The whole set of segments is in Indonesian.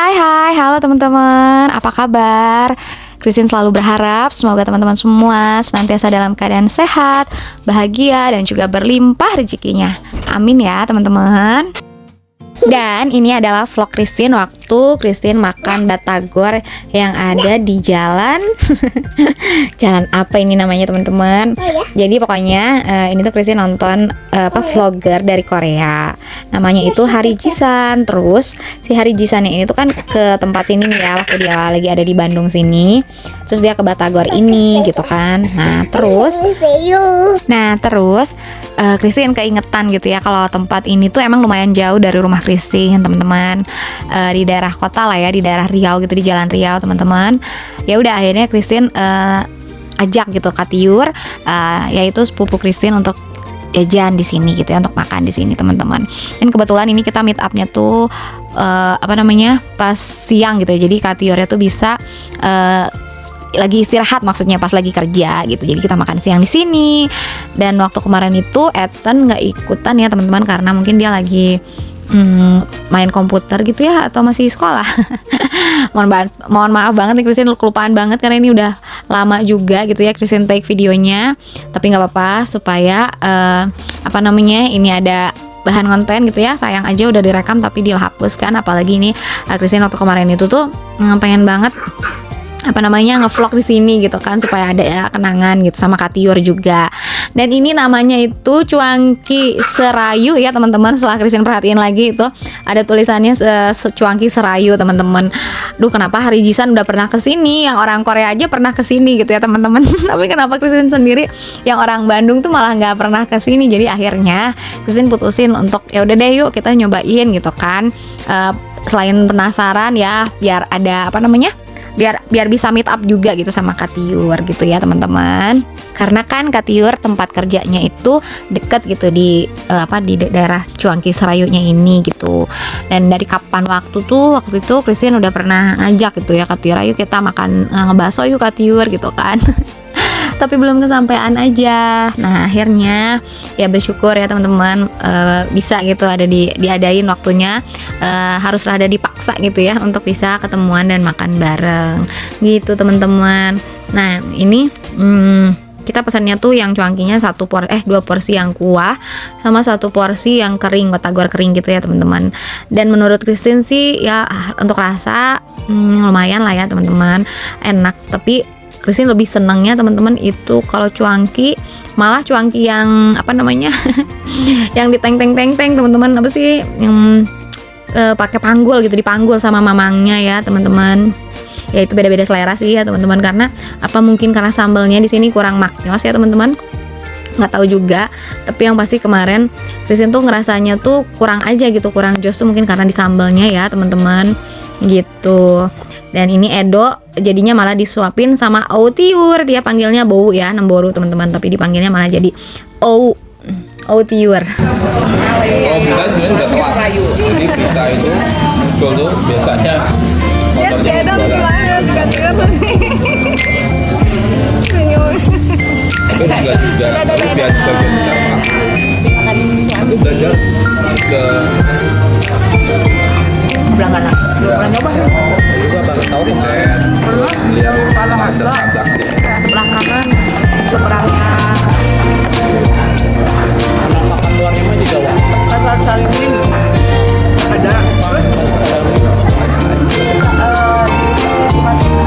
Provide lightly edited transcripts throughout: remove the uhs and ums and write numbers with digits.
Hai, halo teman-teman, apa kabar? Christine selalu berharap semoga teman-teman semua senantiasa dalam keadaan sehat, bahagia, dan juga berlimpah rezekinya. Amin ya teman-teman. Dan ini adalah vlog Christine waktu Christine makan batagor yang ada di jalan jalan apa ini namanya teman-teman. Jadi pokoknya ini tuh Christine nonton vlogger dari Korea. Namanya itu Hari Jisan. Terus si Hari Jisan ini tuh kan ke tempat sini nih ya, waktu dia lagi ada di Bandung sini. Terus dia ke batagor ini gitu kan. Nah terus Christine keingetan gitu ya, kalau tempat ini tuh emang lumayan jauh dari rumah Christine teman-teman, di daerah kota lah ya, di daerah Riau gitu, di Jalan Riau teman-teman. Ya udah akhirnya Christine ajak gitu Katiur, yaitu sepupu Christine untuk jajan di sini gitu ya, untuk makan di sini teman-teman. Dan kebetulan ini kita meet up-nya tuh pas siang gitu ya. Jadi Katiurnya tuh bisa lagi istirahat, maksudnya pas lagi kerja gitu. Jadi kita makan siang di sini. Dan waktu kemarin itu Ethan nggak ikutan ya teman-teman, karena mungkin dia lagi main komputer gitu ya, atau masih sekolah. Mohon maaf banget nih Christine, kelupaan banget karena ini udah lama juga gitu ya Christine take videonya. Tapi nggak apa-apa, supaya ini ada bahan konten gitu ya. Sayang aja udah direkam tapi dihapus kan. Apalagi ini Christine waktu kemarin itu tuh pengen banget ngevlog di sini gitu kan, supaya ada ya kenangan gitu sama Katiur juga. Dan ini namanya itu cuangki serayu ya teman-teman. Setelah Christine perhatiin lagi itu ada tulisannya cuangki serayu teman-teman. Duh, kenapa Hari Jisan udah pernah kesini, yang orang Korea aja pernah kesini gitu ya teman-teman. Tapi kenapa Christine sendiri yang orang Bandung tuh malah nggak pernah kesini. Jadi akhirnya Christine putusin untuk ya udah deh yuk kita nyobain gitu kan. Selain penasaran ya, biar ada biar bisa meet up juga gitu sama Katiur gitu ya teman-teman. Karena kan Katiur tempat kerjanya itu deket gitu di daerah Cuangki Serayunya ini gitu. Dan dari waktu itu Christine udah pernah ngajak gitu ya Katiur, ayo kita makan ngebakso yuk Katiur gitu kan. Tapi belum kesampaian aja. Nah akhirnya ya bersyukur ya teman-teman, bisa gitu ada diadain waktunya, haruslah ada dipaksa gitu ya untuk bisa ketemuan dan makan bareng gitu teman-teman. Nah ini kita pesannya tuh yang cuangkinya 2 porsi yang kuah sama 1 porsi yang kering, batagor kering gitu ya teman-teman. Dan menurut Christine sih ya untuk rasa lumayan lah ya teman-teman, enak. Tapi Christine lebih senangnya teman-teman itu kalau cuangki, malah cuangki yang yang diteng-teng teman-teman, apa sih yang pakai panggul gitu, dipanggul sama mamangnya ya teman-teman. Ya itu beda-beda selera sih ya teman-teman, karena mungkin karena sambalnya di sini kurang maknyos ya teman-teman, nggak tahu juga. Tapi yang pasti kemarin Christine tuh ngerasanya tuh kurang aja gitu, kurang jos tuh mungkin karena di sambalnya ya teman-teman gitu. Dan ini Edo jadinya malah disuapin sama Tiur, dia panggilnya Bou ya, Nemboru teman-teman, tapi dipanggilnya malah jadi Tiur. Kita sebenarnya udah telat. Jadi kita itu muncul tuh biasanya motornya tapi biar juga bisa makan. Aku belajar ke Belakang nyoba juga baru tahu saya lihat transaksi sebelah kanan seberangnya makan luarnya mah juga pasar Saringin ada.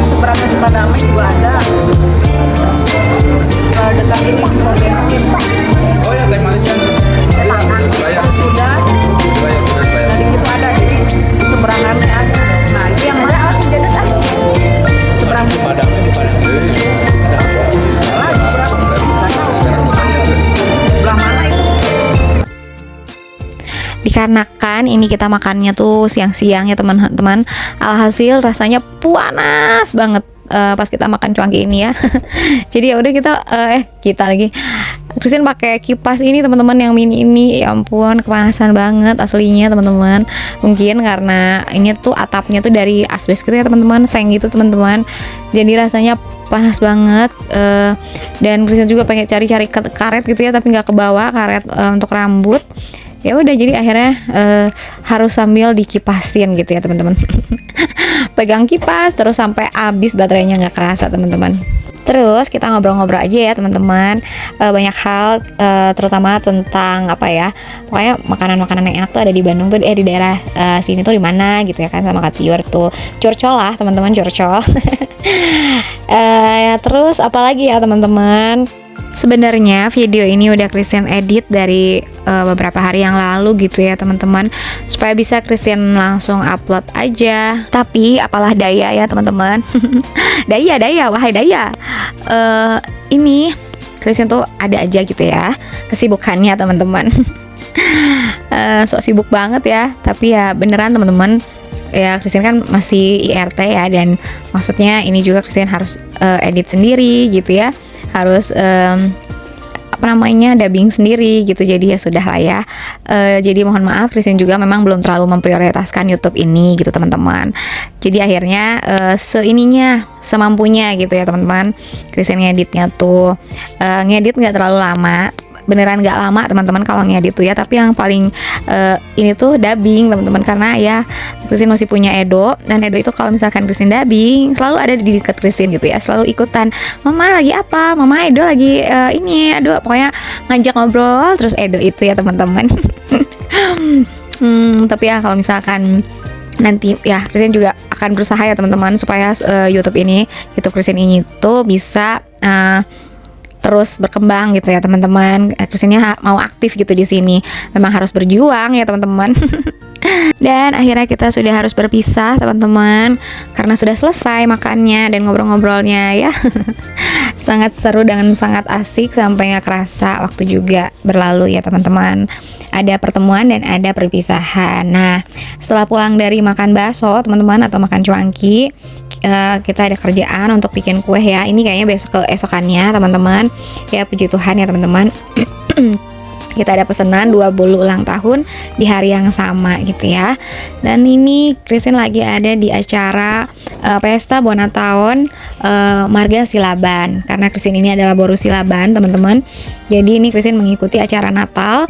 Seberangnya Sukadamai juga ada. Dekat ini semua bensin. oh ya teh manisnya bayar Sudah. Nah di situ ada, jadi seberangannya ada. Nah itu yang mana alat jadi seberang di Padang. sebelah mana itu? Dikarenakan ini kita makannya tuh siang-siang ya teman-teman, alhasil rasanya panas banget pas kita makan cuangki ini ya. Jadi ya udah kita lagi Christine pakai kipas ini teman-teman, yang mini ini. Ya ampun, kepanasan banget aslinya teman-teman. Mungkin karena ini tuh atapnya tuh dari asbes gitu ya teman-teman, seng gitu teman-teman. Jadi rasanya panas banget. Dan Christine juga pengen cari-cari karet gitu ya, tapi nggak kebawa karet untuk rambut. Ya udah, jadi akhirnya harus sambil dikipasin gitu ya teman-teman. pegang kipas terus sampai habis baterainya, nggak kerasa teman-teman. Terus kita ngobrol-ngobrol aja ya teman-teman, banyak hal, terutama tentang apa ya, pokoknya makanan-makanan yang enak tuh ada di Bandung tuh, di daerah sini tuh di mana gitu ya kan, sama Kak Tiur tuh. Curcol lah teman-teman, curcol. Terus apalagi ya teman-teman, sebenarnya video ini udah Christian edit dari beberapa hari yang lalu gitu ya teman-teman, supaya bisa Christian langsung upload aja. Tapi apalah daya ya teman-teman. daya wahai daya, ini Christian tuh ada aja gitu ya kesibukannya teman-teman. Sok sibuk banget ya, tapi ya beneran teman-teman, ya Christian kan masih IRT ya, dan maksudnya ini juga Christian harus edit sendiri gitu ya, harus dubbing sendiri gitu. Jadi ya sudah lah ya. Jadi mohon maaf, Christian juga memang belum terlalu memprioritaskan YouTube ini gitu teman-teman. Jadi akhirnya semampunya gitu ya teman-teman. Christian ngeditnya tuh ngedit nggak terlalu lama. Beneran nggak lama teman-teman kalau ngedit tuh ya, tapi yang paling ini tuh dubbing teman-teman, karena ya Christine masih punya Edo, dan Edo itu kalau misalkan Christine dubbing selalu ada di dekat Christine gitu ya, selalu ikutan, mama lagi apa, mama Edo lagi ini, aduh pokoknya ngajak ngobrol terus Edo itu ya teman-teman. Tapi ya kalau misalkan nanti ya Christine juga akan berusaha ya teman-teman, supaya YouTube Christine ini tuh bisa terus berkembang gitu ya teman-teman. Christine mau aktif gitu di sini, memang harus berjuang ya teman-teman. Dan akhirnya kita sudah harus berpisah teman-teman, karena sudah selesai makannya dan ngobrol-ngobrolnya ya. Sangat seru dan sangat asik, sampai nggak kerasa waktu juga berlalu ya teman-teman. Ada pertemuan dan ada perpisahan. Nah, setelah pulang dari makan bakso teman-teman, atau makan cuanki, kita ada kerjaan untuk bikin kue ya. Ini kayaknya besok keesokannya teman-teman. Ya puji Tuhan ya teman-teman. Kita ada pesanan 2 bolu ulang tahun di hari yang sama gitu ya. Dan ini Christine lagi ada di acara pesta Bonataon Marga Silaban. Karena Christine ini adalah Boru Silaban teman-teman. Jadi ini Christine mengikuti acara Natal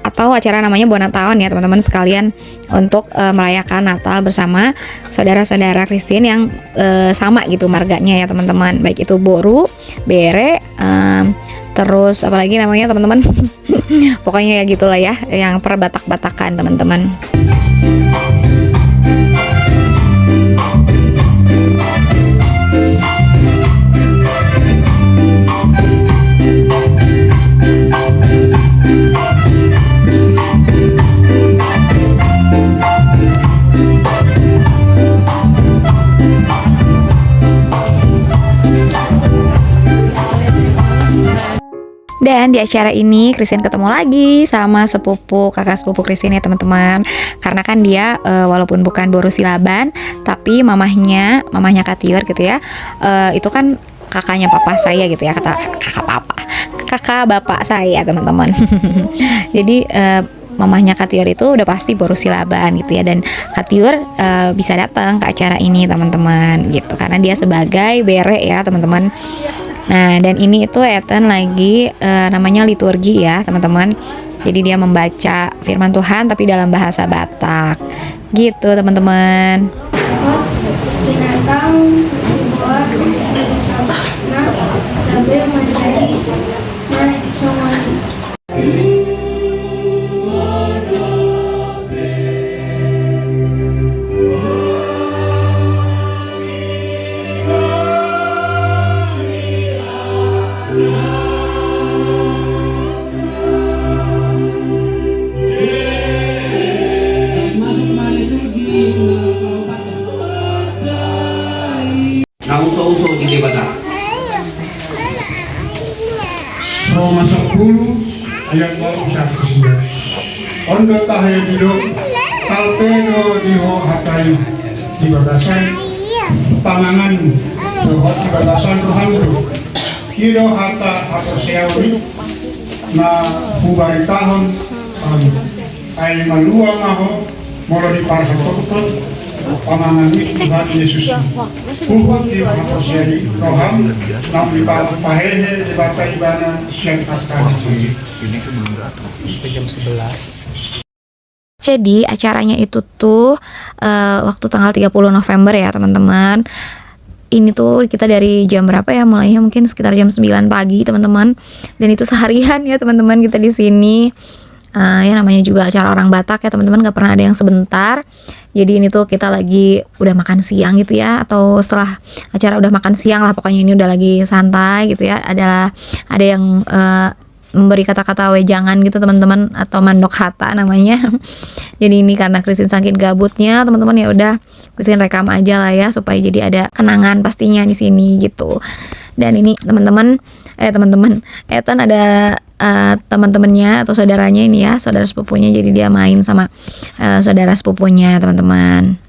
atau acara namanya Bonataon ya teman-teman sekalian, untuk merayakan Natal bersama saudara-saudara Christine yang sama gitu marganya ya teman-teman, baik itu Boru, Bere, terus apalagi namanya teman-teman. Pokoknya ya gitulah ya, yang perbatak-batakan teman-teman. Dan di acara ini Christine ketemu lagi sama kakak sepupu Christine ya teman-teman. Karena kan dia walaupun bukan Boru Silaban, tapi mamahnya Kak Tiur gitu ya, itu kan kakaknya papa saya gitu ya, kakak bapak saya teman-teman. Jadi mamahnya Kak Tiur itu udah pasti Boru Silaban gitu ya, dan Kak Tiur bisa datang ke acara ini teman-teman gitu, karena dia sebagai bere ya teman-teman. Nah, dan ini itu Ethan lagi namanya liturgi ya teman-teman. Jadi dia membaca firman Tuhan tapi dalam bahasa Batak gitu teman-teman. Binatang bersimbol sambil menjadi semuanya. Uso-uso di Batak. Roma 10 ayat 1-9. Ondo tahayu dido talpedo diho hatayu di batasan pangangan doho di batasan rohandu kiro hata atau seawi na hubari tahun ay malua maho molo di parsakotot pangangan Tuhan Yesus hukum di manusiari roham nam di bawah pahehe di bata ibana siang akan Ini kan belum datang. Jam 11. Jadi acaranya itu tuh waktu tanggal 30 November ya teman-teman. Ini tuh kita dari jam berapa ya, mulainya mungkin sekitar jam 9 pagi teman-teman. Dan itu seharian ya teman-teman kita di sini. Ya namanya juga acara orang Batak ya teman-teman, gak pernah ada yang sebentar. Jadi ini tuh kita lagi udah makan siang gitu ya, atau setelah acara udah makan siang lah, pokoknya ini udah lagi santai gitu ya. Ada yang memberi kata-kata wejangan gitu teman-teman, atau mandok hata namanya. Jadi ini karena Christine saking gabutnya teman-teman, ya udah Christine rekam aja lah ya, supaya jadi ada kenangan pastinya di sini gitu. Dan ini teman-teman Ethan ada teman-temannya atau saudaranya ini ya, saudara sepupunya, jadi dia main sama saudara sepupunya teman-teman.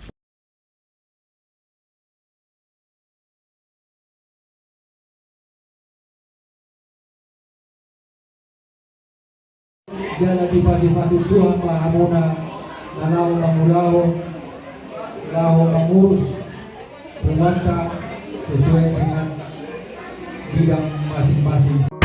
Jalan di pasti Tuhan Mahamuna, Nanau Mamulaho, Laho mengurus rumah sesuai dengan bidang masing-masing.